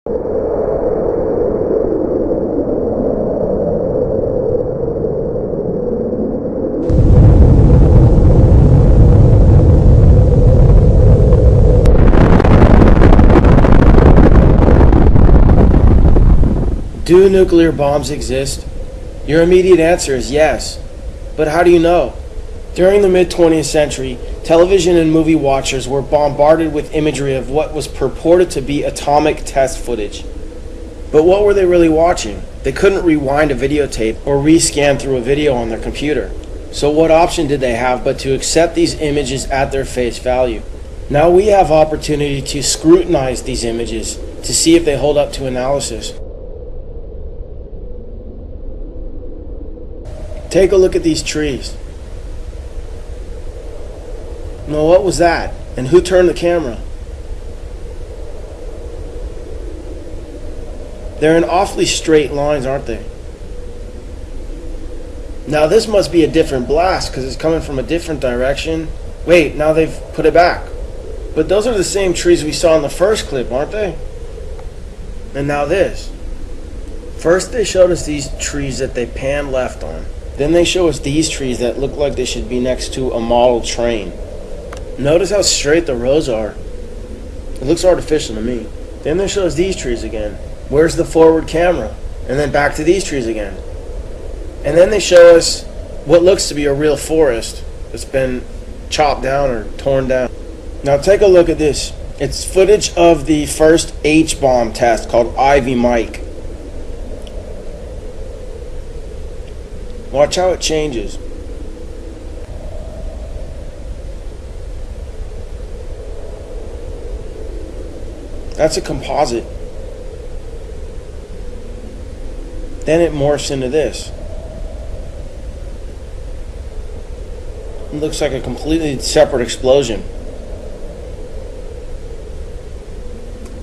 Do nuclear bombs exist? Your immediate answer is yes. But how do you know? During the mid-20th century, television and movie watchers were bombarded with imagery of what was purported to be atomic test footage. But what were they really watching? They couldn't rewind a videotape or rescan through a video on their computer. So what option did they have but to accept these images at their face value? Now we have opportunity to scrutinize these images to see if they hold up to analysis. Take a look at these trees. Now what was that? And who turned the camera? They're in awfully straight lines, aren't they? Now this must be a different blast because it's coming from a different direction. Wait, now they've put it back. But those are the same trees we saw in the first clip, aren't they? And now this. First they showed us these trees that they panned left on. Then they show us these trees that look like they should be next to a model train. Notice how straight the rows are. It looks artificial to me. Then they show us these trees again. Where's the forward camera? And then back to these trees again. And then they show us what looks to be a real forest that's been chopped down or torn down. Now take a look at this. It's footage of the first H-bomb test called Ivy Mike. Watch how it changes. That's a composite. Then it morphs into this. It looks like a completely separate explosion.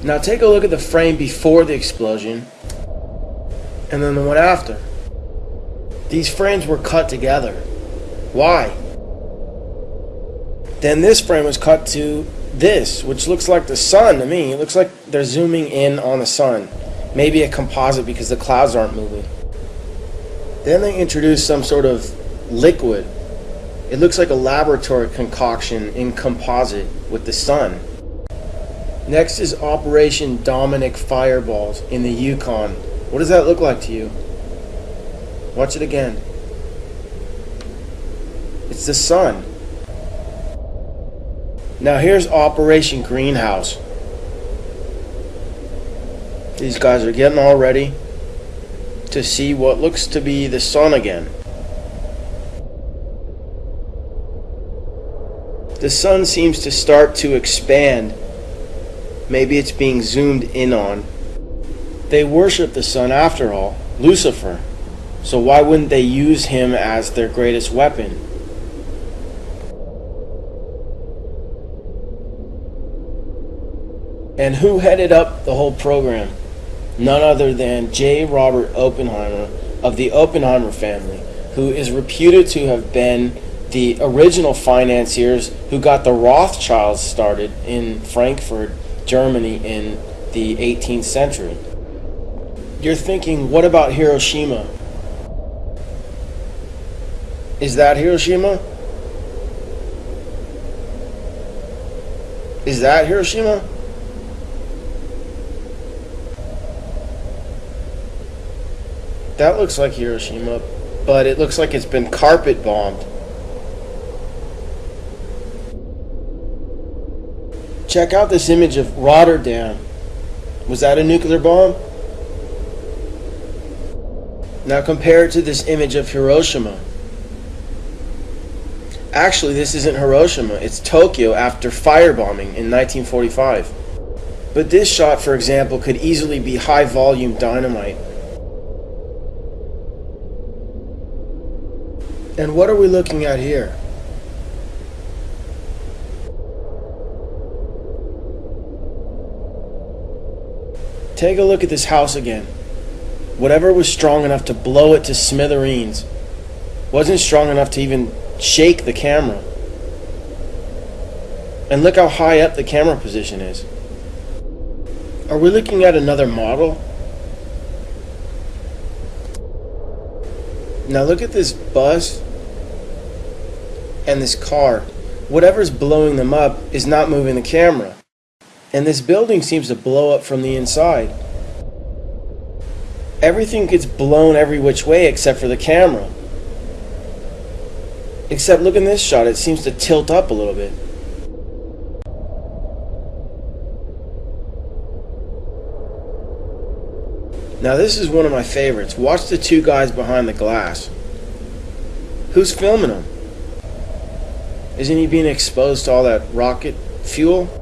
Now take a look at the frame before the explosion and then the one after. These frames were cut together. Why? Then this frame was cut to this, which looks like the sun to me. It looks like they're zooming in on the sun. Maybe a composite because the clouds aren't moving. Then they introduced some sort of liquid. It looks like a laboratory concoction in composite with the sun. Next is Operation Dominic Fireballs in the Yukon. What does that look like to you? Watch it again. It's the sun. Now here's Operation Greenhouse. These guys are getting all ready to see what looks to be the sun again. The sun seems to start to expand. Maybe it's being zoomed in on. They worship the sun after all, Lucifer. So why wouldn't they use him as their greatest weapon? And who headed up the whole program? None other than J. Robert Oppenheimer of the Oppenheimer family, who is reputed to have been the original financiers who got the Rothschilds started in Frankfurt, Germany in the 18th century. You're thinking, what about Hiroshima? Is that Hiroshima? Is that Hiroshima? That looks like Hiroshima, but it looks like it's been carpet bombed. Check out this image of Rotterdam. Was that a nuclear bomb? Now compare it to this image of Hiroshima. Actually, this isn't Hiroshima, it's Tokyo after firebombing in 1945. But this shot, for example, could easily be high-volume dynamite. And what are we looking at here? Take a look at this house again. Whatever was strong enough to blow it to smithereens wasn't strong enough to even shake the camera. And look how high up the camera position is. Are we looking at another model? Now look at this bus and this car. Whatever's blowing them up is not moving the camera. And this building seems to blow up from the inside. Everything gets blown every which way except for the camera. Except look in this shot, it seems to tilt up a little bit. Now this is one of my favorites. Watch the two guys behind the glass. Who's filming them? Isn't he being exposed to all that rocket fuel?